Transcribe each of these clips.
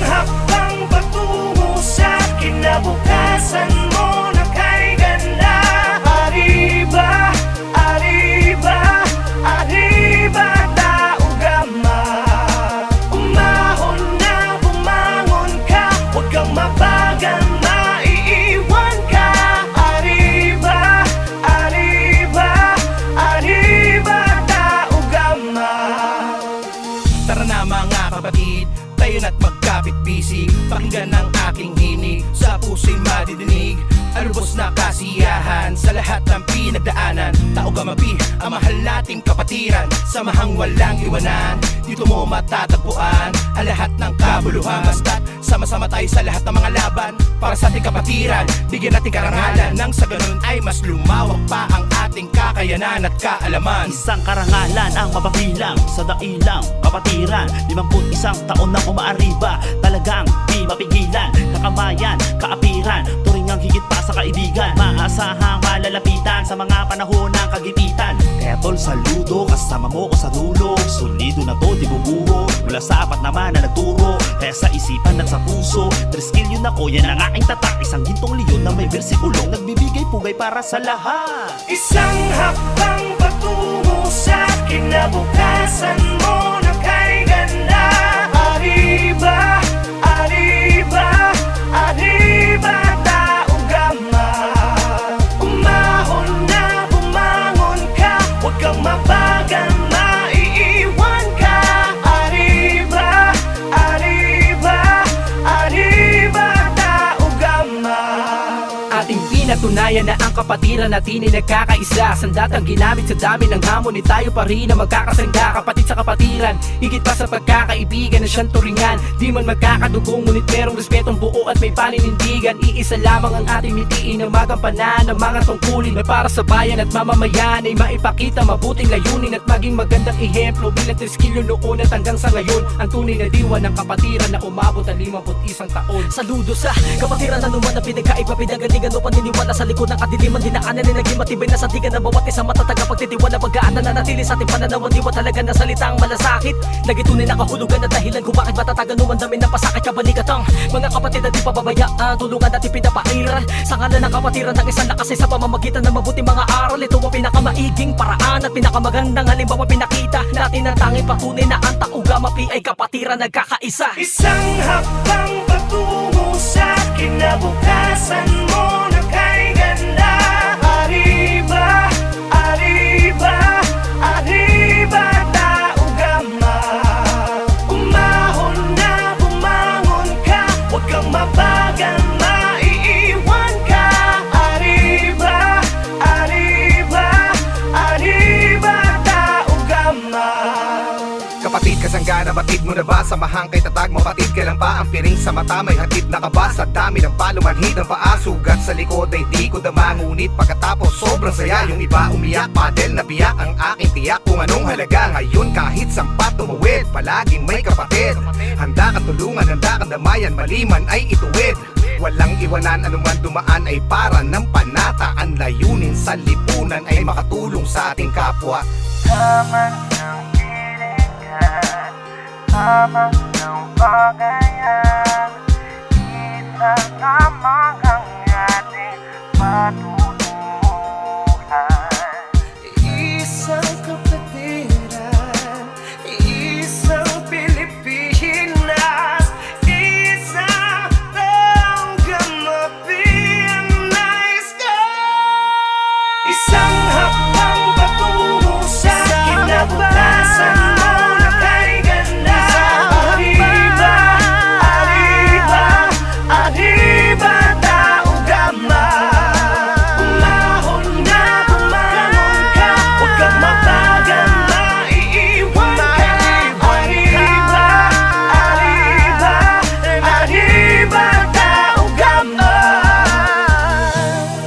hakbang patungo sa kinabukasan mo na kay ganda. Arriba, arriba, arriba, tao gama. Umahon na bumangon ka, huwag kang mabagal, maiiwan ka. Arriba, arriba, arriba, tao gama. Tara na mga kapatid, tayo na't magkapit-bisig. Pakinggan ang aking hini, sa puso'y madidinig. Alubos na kasiyahan sa lahat ng pinagdaanan. Tao Gamapi, ang mahal nating kapatiran. Samahang walang iwanan, dito mo matatagpuan ang lahat ng kabuluhan. Basta't sama-sama tayo sa lahat ng mga laban para sa ating kapatiran. Bigyan natin karangalan, nang sa ganun ay mas lumawak pa ang ating kakayanan at kaalaman. Isang karangalan ang mapabilang sa dailang kapatiran. 51 taon na umaariba, talagang di mapigilan. Kakamayan, kaapiran, turingang higit pa sa kaibigan. Maasahang malalapitan sa mga panahon ng kagipitan. Kaya tol, saludo, kasama mo ko sa dulo. Solido na to, di bubuho, mula sa apat naman na nagturo. Kaya sa isipan at sa puso, triskill yun ako, yan ang aking tatak. Isang gintong leon na may bersikulong nagbibigay pugay para sa lahat. Isang hakbang patungo sa kinabukasan mo na kay ganda. Arriba, arriba, arriba, tao gama. Umahon na bumangon ka, huwag kang mabagal, maiiwan ka. Arriba, arriba, arriba, tao gama. Ating pinatunayan na ang kapatiran natin ay nagkakaisa. Sandatang ginamit sa dami ng hamon, ni tayo pa rin na magkakasangga. Kapatid sa kapatiran, higit pa sa pagkakaibigan na siyang turingan. Di man magkakadugong, ngunit merong respetong buo at may paninindigan. Iisa lamang ang ating mitiin na magampanan ng mga tungkulin na para sa bayan at mamamayan ay maipakita mabuting layunin at maging magandang ehemplo bilang triskilyo noon at hanggang sa ngayon. Ang tunay na diwa ng kapatiran na umabot ang 51 taon. Saludo sa kapatiran na naman na pinagkaiba, pinagalingan o paniniwala sa likod ng kadiliman. Dinaanan ay naging matibay na sandigan ng bawat isang matataga pagtitiwala. Pagkaan na nanatili sa ating pananaw, diwa talaga na salitang malasakit. Nagitunay na kahulugan at dahilan kung bakit matatagan numandamin ng pasakit kabalikat ang mga kapatid na di pababayaan. Tulungan at ipinapairal sa ngalan ng kapatiran ng isang lakas sa pamamagitan ng mabuting mga aral. Ito ang pinakamaiging paraan at pinakamagandang halimbawa pinakita natin ang tanging patunay na ang Tao Gamapi ay kapatiran nagkakaisa. Isang hakbang patungo sa kinabukasan mo na kay ganda. Arriba, arriba, arriba, tao gama. Umahon na bumangon ka, huwag kang mabagal, maiiwan ka. Arriba, arriba, arriba, tao gama. Kapatid, kasangga na batid mo na ba? Samahang kay tatag, mapatid ka lang pa. Ang piring sa mata may hatid na kaba. Sa dami ng palumanhid ng paa, sugat sa likod ay di ko dama. Ngunit pagkatapos sobrang saya, yung iba umiyak, padel na biyak. Ang aking tiyak kung anong halaga. Ngayon kahit sampat tumuwid, palaging may kapatid. Handa kang tulungan, handa kang damayan, maliman ay ituwid. Walang iwanan, anuman dumaan ay para ng panata. Ang layunin sa lipunan ay makatulong sa ating kapwa. Tama ng pilingan, tama ng bagayan. Isa lamang ang ating patutunguhan. Isang kapatiran, isang Pilipinas, isang Tao Gamapi ang nais ko. Isang hakbang patungo sa kinabukasan mo na kay ganda. Arriba, arriba, arriba, tao gama. Umahon na bumangon ka, huwag kang mabagal, maiiwan ka. Arriba, arriba, arriba, tao gama.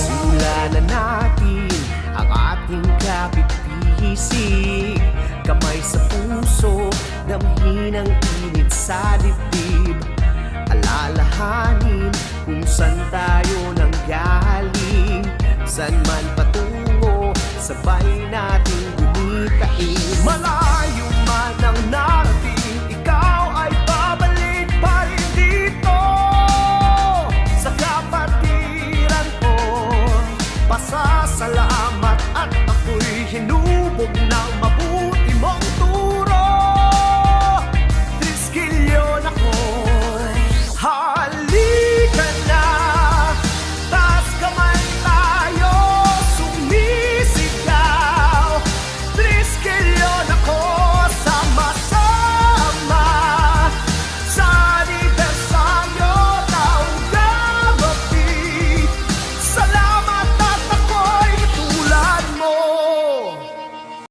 Simulan na natin ang ating kapit-bisig. Kamay sa puso, damhin ang init sa dibdib. Alalahanin kung saan tayo nanggaling, saan man